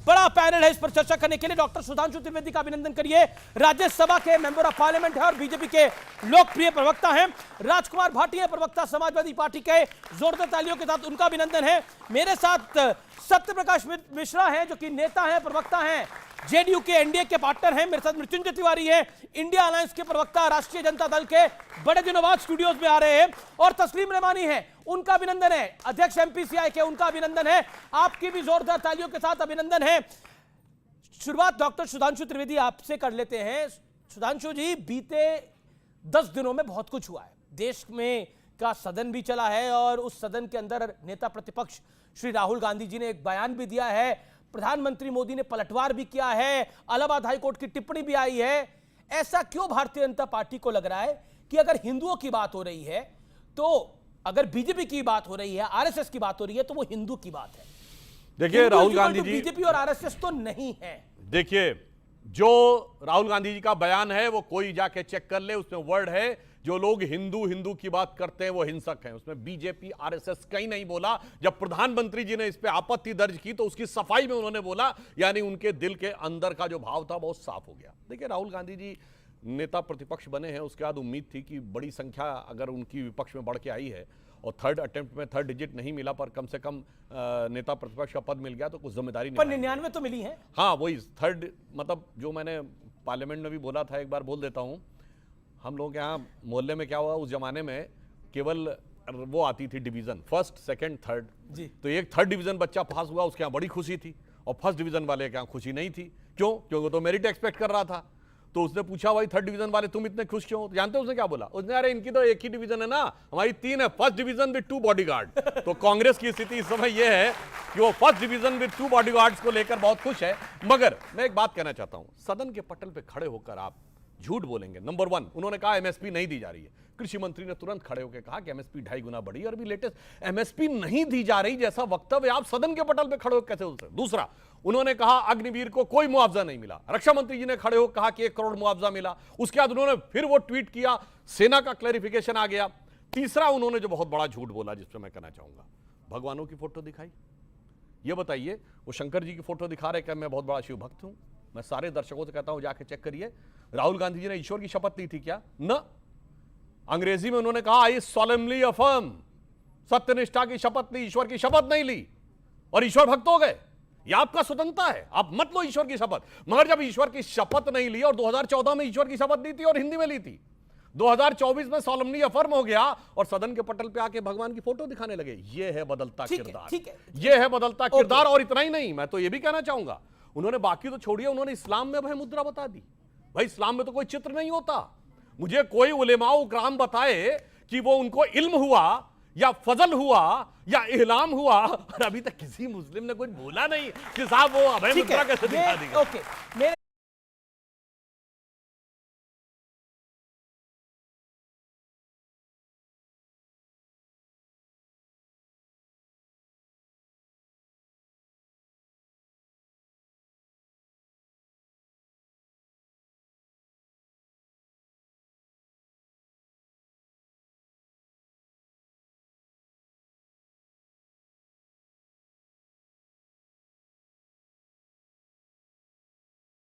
बड़ा पैनल है इस पर चर्चा करने के लिए। डॉक्टर सुधांशु त्रिवेदी का अभिनंदन करिए, राज्यसभा के मेंबर ऑफ पार्लियामेंट है और बीजेपी के लोकप्रिय प्रवक्ता हैं। राजकुमार भाटिया प्रवक्ता समाजवादी पार्टी के, जोरदार तालियों के साथ उनका अभिनंदन है। मेरे साथ सत्यप्रकाश मिश्रा हैं जो कि नेता हैं, प्रवक्ता हैं, जेडीयू के एनडीए के पार्टनर हैं। मेरे साथ मृत्युंजय तिवारी है, इंडिया अलायंस के प्रवक्ता, राष्ट्रीय जनता दल के, बड़े दिनों बाद स्टूडियोज में आ रहे हैं। और तस्लीम रहमानी है, उनका अभिनंदन है, अध्यक्ष एमपीसीआई के, उनका अभिनंदन है। आपकी भी जोरदार तालियों के साथ अभिनंदन है। शुरुआत डॉक्टर सुधांशु त्रिवेदी आपसे कर लेते हैं। सुधांशु जी, बीते 10 दिनों में बहुत कुछ हुआ है। देश में का सदन भी चला है और उस सदन के अंदर नेता प्रतिपक्ष श्री राहुल गांधी जी ने एक बयान भी दिया है, प्रधानमंत्री मोदी ने पलटवार भी किया है, इलाहाबाद हाईकोर्ट की टिप्पणी भी आई है। ऐसा क्यों भारतीय जनता पार्टी को लग रहा है कि अगर हिंदुओं की बात हो रही है, तो अगर बीजेपी की बात हो रही है, आरएसएस की बात हो रही है, तो वो हिंदू की बात है? देखिए राहुल गांधी जी, बीजेपी और आरएसएस तो नहीं है। देखिए, जो राहुल गांधी जी का बयान है वो कोई जाके चेक कर ले, उसमें वर्ड है जो लोग हिंदू हिंदू की बात करते हैं वो हिंसक हैं। उसमें बीजेपी आरएसएस कहीं नहीं बोला। जब प्रधानमंत्री जी ने इस पे आपत्ति दर्ज की तो उसकी सफाई में उन्होंने बोला, यानी उनके दिल के अंदर का जो भाव था बहुत साफ हो गया। देखिए, राहुल गांधी जी नेता प्रतिपक्ष बने हैं, उसके बाद उम्मीद थी कि बड़ी संख्या अगर उनकी विपक्ष में बढ़ के आई है और थर्ड अटेम्प्ट में थर्ड डिजिट नहीं मिला, पर कम से कम नेता प्रतिपक्ष का पद मिल गया तो कुछ जिम्मेदारी पर 99 तो मिली है। हाँ, वही थर्ड, मतलब जो मैंने पार्लियामेंट में भी बोला था, एक बार बोल देता हूं। हम लोग यहाँ मोहल्ले में क्या हुआ, उस जमाने में केवल वो आती थी डिवीजन, फर्स्ट सेकंड थर्ड जी। तो एक थर्ड डिवीजन बच्चा पास हुआ, उसके यहाँ बड़ी खुशी थी, और फर्स्ट डिवीजन वाले के यहाँ खुशी नहीं थी। क्यों? क्योंकि तो मेरिट एक्सपेक्ट कर रहा था। तो उसने पूछा, भाई थर्ड डिवीजन वाले तुम इतने खुश क्यों? तो जानते हो उसने क्या बोला? उसने, अरे इनकी तो एक ही डिवीजन है ना, हमारी 3 है, फर्स्ट डिवीजन विद 2 बॉडीगार्ड। तो कांग्रेस की स्थिति इस समय यह है कि वो फर्स्ट डिवीजन विद 2 बॉडीगार्ड्स को लेकर बहुत खुश है। मगर मैं एक बात कहना चाहता हूं, सदन के पटल पे खड़े होकर आप झूठ बोलेंगे। नंबर 1, उन्होंने कहा एमएसपी नहीं दी जा रही है। कृषि मंत्री ने तुरंत खड़े होकर कहा कि एमएसपी 2.5 गुना बढ़ी, और भी लेटेस्ट एमएसपी नहीं दी जा रही जैसा वक्तव्य आप सदन के पटल पे खड़े होकर कैसे बोल सकते? दूसरा, उन्होंने कहा अग्निवीर को कोई मुआवजा नहीं मिला। रक्षा मंत्री जी ने खड़े होकर कहा कि 1 करोड़ मुआवजा मिला। उसके बाद उन्होंने फिर वो ट्वीट किया, सेना का क्लैरिफिकेशन आ गया। तीसरा, उन्होंने जो बहुत बड़ा झूठ बोला, जिस पर मैं कहना चाहूंगा, भगवानों की फोटो दिखाई। ये बताइए, वो शंकर जी की फोटो दिखा रहे कि मैं बहुत बड़ा शिव भक्त हूं। मैं सारे दर्शकों से कहता हूं, जाके चेक करिए, राहुल गांधी जी ने ईश्वर की शपथ ली थी क्या? न, अंग्रेजी में उन्होंने कहा आई सॉलेमनली अफर्म, सत्यनिष्ठा की शपथ ली, ईश्वर की शपथ नहीं ली, और ईश्वर भक्त हो गए। यह आपका स्वतंत्रता है, आप मत लो ईश्वर की शपथ। मगर जब ईश्वर की शपथ नहीं ली, और 2014 में ईश्वर की शपथ ली थी और हिंदी में ली थी, 2024 में सॉलेमनली अफर्म हो गया और सदन के पटल पे आके भगवान की फोटो दिखाने लगे। यह है बदलता किरदार, यह है बदलता किरदार। और इतना ही नहीं, मैं तो यह भी कहना चाहूंगा, उन्होंने बाकी तो छोड़िए, उन्होंने इस्लाम में भय मुद्रा बता दी। भाई, इस्लाम में तो कोई चित्र नहीं होता। मुझे कोई उलेमाओ इकराम बताए कि वो उनको इल्म हुआ या फजल हुआ या इहलाम हुआ, और अभी तक किसी मुस्लिम ने कुछ बोला नहीं कि साहब वो अभय मुद्रा कैसे दिखा दी। ओके,